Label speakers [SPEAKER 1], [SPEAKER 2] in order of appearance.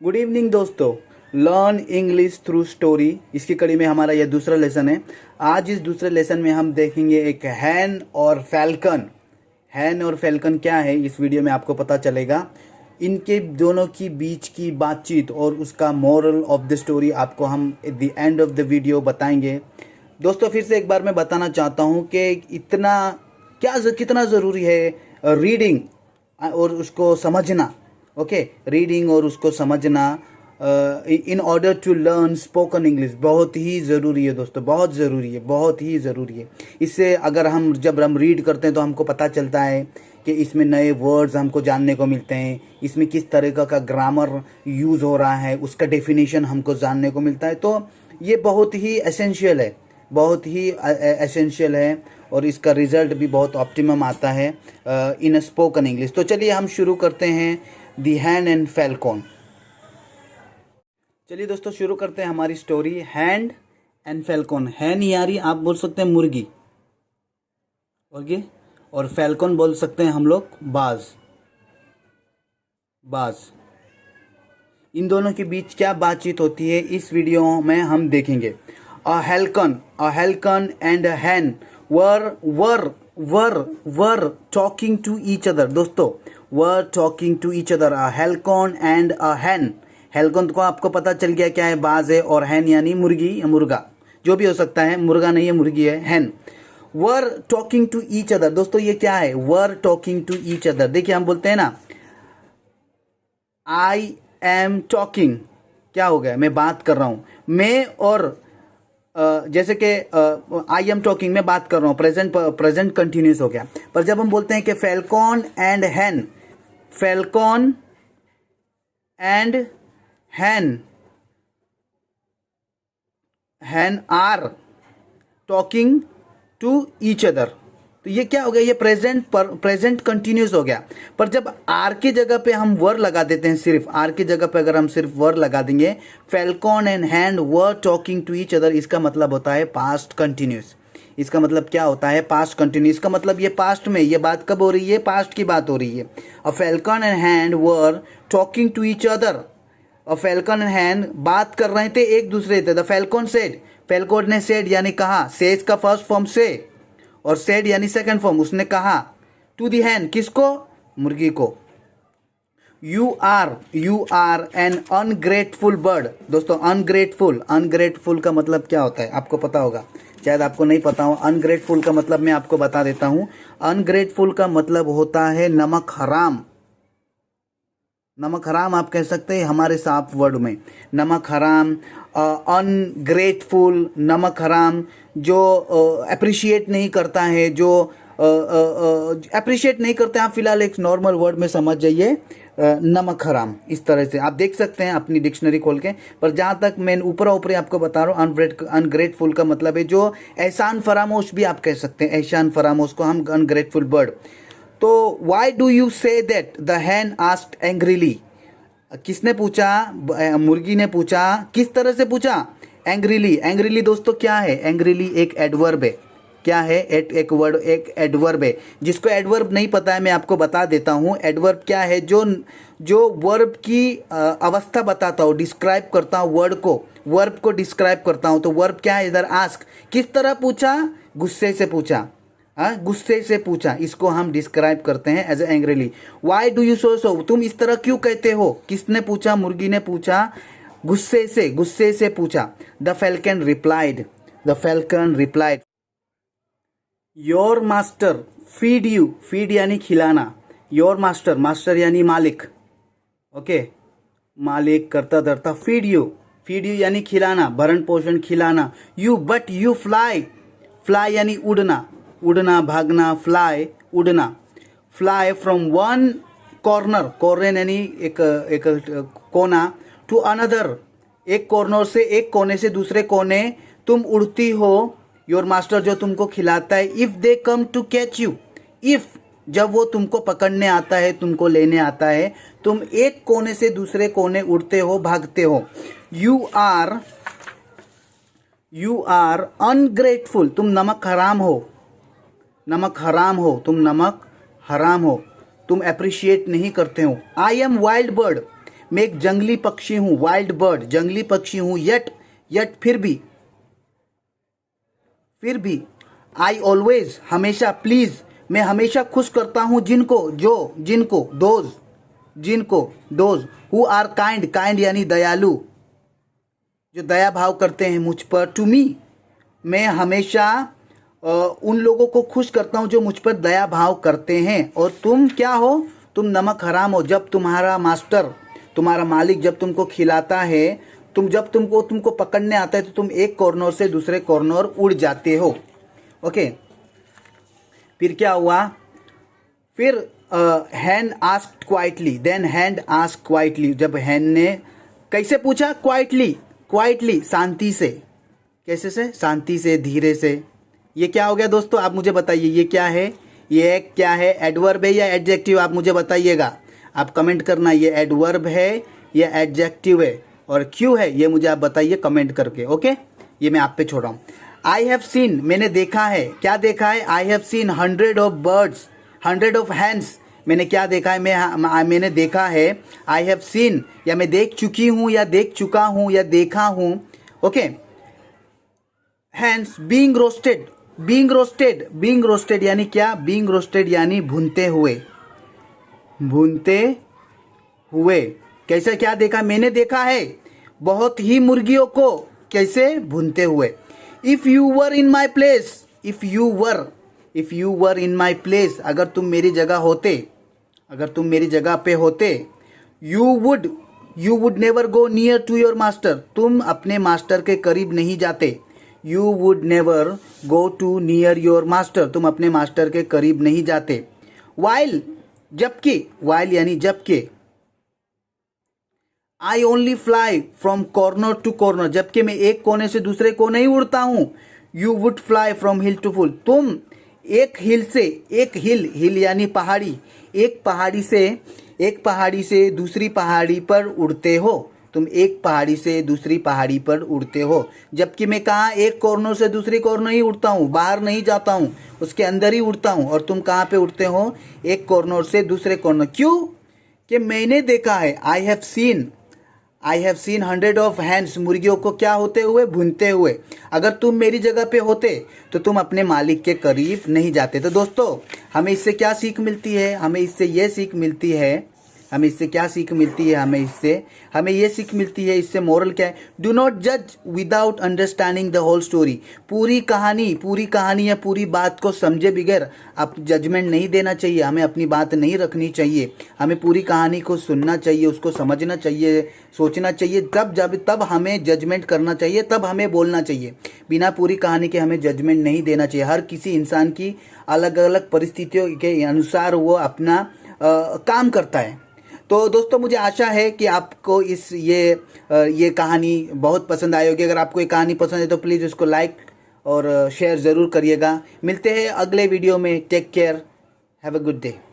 [SPEAKER 1] Good evening दोस्तों, learn English through story इसकी कड़ी में हमारा यह दूसरा लेसन है। आज इस दूसरे लेसन में हम देखेंगे एक हैन और फैल्कन। हैन और फैल्कन क्या है इस वीडियो में आपको पता चलेगा। इनके दोनों की बीच की बातचीत और उसका मोरल ऑफ द स्टोरी आपको हम at the end of the video बताएंगे। दोस्तों फिर से एक बार मैं बताना चाहता हूँ कि कितना ज़रूरी है रीडिंग और उसको समझना। ओके, रीडिंग और उसको समझना in order to learn spoken English बहुत ही ज़रूरी है दोस्तों, बहुत ज़रूरी है, बहुत ही ज़रूरी है। इससे अगर जब हम रीड करते हैं तो हमको पता चलता है कि इसमें नए वर्ड्स हमको जानने को मिलते हैं, इसमें किस तरीक़ा का ग्रामर यूज़ हो रहा है, उसका डेफिनेशन हमको जानने को मिलता है। तो ये बहुत ही एसेंशियल है, बहुत ही एसेंशियल है और इसका रिज़ल्ट भी बहुत ऑप्टिमम आता है इन स्पोकन इंग्लिश। तो चलिए हम शुरू करते हैं दी हैन एंड फैल्कन। चलिए दोस्तों शुरू करते हैं हमारी स्टोरी हैंड एंड फैल्कन। हैन यारी आप बोल सकते हैं मुर्गी, और फैल्कन बोल सकते हैं हम लोग बाज। इन दोनों के बीच क्या बातचीत होती है इस वीडियो में हम देखेंगे। A falcon and a hen were talking to each other। दोस्तों were talking to each other। a falcon and a hen. Falcon को आपको पता चल गया क्या है, बाज है, और हैन यानी मुर्गी या मुर्गा, जो भी हो सकता है, मुर्गा नहीं है मुर्गी है, hen. Were talking to each other. दोस्तों ये क्या है, were talking to each other. देखिए हम बोलते हैं ना आई एम टॉकिंग, क्या हो गया, मैं बात कर रहा हूं। मैं और जैसे कि आई एम टॉकिंग, मैं बात कर रहा हूँ, प्रेजेंट कंटिन्यूस हो गया। पर जब हम बोलते हैं कि falcon and hen, falcon and hen are talking to each other, तो ये क्या हो गया, ये प्रेजेंट कंटिन्यूस हो गया। पर जब आर की जगह पे हम वर लगा देते हैं, सिर्फ आर की जगह पे अगर हम सिर्फ वर लगा देंगे, falcon and hen were talking to each other, इसका मतलब होता है पास्ट कंटिन्यूस। इसका मतलब क्या होता है, पास्ट कंटिन्यूस। इसका मतलब ये पास्ट में, ये बात कब हो रही है, पास्ट की बात हो रही है। A falcon and hen were talking to each other. A falcon and hen बात कर रहे थे एक दूसरे से। द फैल्कन सेड, फैल्कन ने सेड यानी कहा, सेज का फर्स्ट फॉर्म से और सेड यानी सेकंड फॉर्म, उसने कहा टू दी हैन, किसको, मुर्गी को। You are an ungrateful bird. दोस्तों अनग्रेटफुल का मतलब क्या होता है आपको पता होगा, शायद आपको नहीं पता हो। अनग्रेटफुल का मतलब मैं आपको बता देता हूं। अनग्रेटफुल का मतलब होता है नमक हराम। नमक हराम आप कह सकते हैं हमारे साफ वर्ड में, नमक हराम। अनग्रेटफुल, नमक हराम, जो अप्रिशिएट नहीं करता है, जो अप्रिशिएट नहीं करते। आप फिलहाल एक नॉर्मल वर्ड में समझ जाइए, नमक हराम, इस तरह से आप देख सकते हैं अपनी डिक्शनरी खोल के। पर जहाँ तक मैं ऊपरी आपको बता रहा हूँ, अनग्रेटफुल का मतलब है जो एहसान फरामोश भी आप कह सकते हैं, एहसान फरामोश को हम अनग्रेटफुल बर्ड। तो Y do you say that, the Hahn asked angrily. किसने पूछा, मुर्गी ने पूछा, किस तरह से पूछा, एंग्रीली। एंग्रीली दोस्तों क्या है, एंग्रीली एक एडवर्ब है। क्या है, एक एडवर्ब है। जिसको एडवर्ब नहीं पता है मैं आपको बता देता हूँ। एडवर्ब क्या है, जो वर्ब की अवस्था बताता हूँ, डिस्क्राइब करता हूँ वर्ब को डिस्क्राइब करता हूँ। तो वर्ब क्या है इधर, आस्क, किस तरह पूछा, गुस्से से पूछा, गुस्से से पूछा, इसको हम डिस्क्राइब करते हैं as angrily. Why do you so, तुम इस तरह क्यों कहते हो। किसने पूछा, मुर्गी ने पूछा, गुस्से से पूछा। The falcon replied your master feed you, feed यानी खिलाना, योर मास्टर यानी मालिक, ओके, मालिक करता धरता, फीड यू यानी खिलाना, भरण पोषण खिलाना। बट यू फ्लाई यानी उड़ना भागना, फ्लाई उड़ना। फ्लाई फ्रॉम वन कॉर्नर यानी एक कोना, टू अनदर, एक कॉर्नर से एक कोने से दूसरे कोने तुम उड़ती हो। योर मास्टर जो तुमको खिलाता है। If they come to catch you, if जब वो तुमको पकड़ने आता है, तुमको लेने आता है, तुम एक कोने से दूसरे कोने उड़ते हो, भागते हो। यू आर अनग्रेटफुल, तुम नमक हराम हो, तुम नमक हराम हो, तुम अप्रिशिएट नहीं करते हो। आई एम वाइल्ड बर्ड, मैं एक जंगली पक्षी हूँ, वाइल्ड बर्ड, जंगली पक्षी हूँ, यट फिर भी आई ऑलवेज, हमेशा, प्लीज, मैं हमेशा खुश करता हूँ दोज हु आर काइंड यानी दयालु, जो दया भाव करते हैं मुझ पर, टू मी, मैं हमेशा उन लोगों को खुश करता हूँ जो मुझ पर दया भाव करते हैं। और तुम क्या हो, तुम नमक हराम हो। जब तुम्हारा मास्टर, तुम्हारा मालिक जब तुमको खिलाता है, जब तुमको पकड़ने आता है तो तुम एक कॉर्नर से दूसरे कॉर्नर उड़ जाते हो। ओके, फिर क्या हुआ, फिर hen asked quietly, then hen asked quietly, जब हैन ने कैसे पूछा, क्वाइटली, शांति से, कैसे से, शांति से, धीरे से। ये क्या हो गया दोस्तों, आप मुझे बताइए, ये क्या है, ये क्या है, एडवर्ब है या एडजेक्टिव, आप मुझे बताइएगा, आप कमेंट करना, ये एडवर्ब है या एडजेक्टिव है और क्यों है, ये मुझे आप बताइए कमेंट करके। ओके, ये मैं आप पे छोड़ रहा हूँ। आई हैव सीन, मैंने देखा है, क्या देखा है, I have seen 100 of birds, 100 of hands, मैंने क्या देखा है, मैंने देखा है, आई हैव सीन, या मैं देख चुकी हूँ या देख चुका हूँ या देखा हूँ। ओके, हैंड्स बीइंग रोस्टेड यानी क्या, बीइंग रोस्टेड यानी भुनते हुए। कैसे, क्या देखा, मैंने देखा है बहुत ही मुर्गियों को कैसे, भुनते हुए। If you were in my place, अगर तुम मेरी जगह पे होते, you would never go near to your master, तुम अपने मास्टर के करीब नहीं जाते। You would never go too near your master, तुम अपने मास्टर के करीब नहीं जाते। वाइल यानी जबकि, I only fly from corner to corner, जबकि मैं एक कोने से दूसरे कोने ही उड़ता हूं। You would fly from hill to full, तुम एक हिल यानी पहाड़ी, एक पहाड़ी से दूसरी पहाड़ी पर उड़ते हो, तुम एक पहाड़ी से दूसरी पहाड़ी पर उड़ते हो। जबकि मैं कहाँ, एक कॉर्नर से दूसरी कॉर्नर ही उड़ता हूँ, बाहर नहीं जाता हूँ, उसके अंदर ही उड़ता हूँ। और तुम कहाँ पे उड़ते हो, एक कॉर्नर से दूसरे कॉर्नर। क्यों, कि मैंने देखा है, I have seen 100 of hands, मुर्गियों को क्या होते हुए, भुनते हुए। अगर तुम मेरी जगह पे होते तो तुम अपने मालिक के करीब नहीं जाते। तो दोस्तों, हमें इससे क्या सीख मिलती है, हमें इससे ये सीख मिलती है, हमें ये सीख मिलती है, इससे मोरल क्या है, डू नॉट जज without understanding the whole story, पूरी कहानी या पूरी बात को समझे बगैर आप जजमेंट नहीं देना चाहिए, हमें अपनी बात नहीं रखनी चाहिए, हमें पूरी कहानी को सुनना चाहिए, उसको समझना चाहिए, सोचना चाहिए, तब हमें जजमेंट करना चाहिए, तब हमें बोलना चाहिए। बिना पूरी कहानी के हमें जजमेंट नहीं देना चाहिए। हर किसी इंसान की अलग अलग परिस्थितियों के अनुसार वो अपना काम करता है। तो दोस्तों, मुझे आशा है कि आपको ये कहानी बहुत पसंद आई होगी। अगर आपको ये कहानी पसंद है तो प्लीज़ उसको लाइक और शेयर ज़रूर करिएगा। मिलते हैं अगले वीडियो में। Take care, have a good day.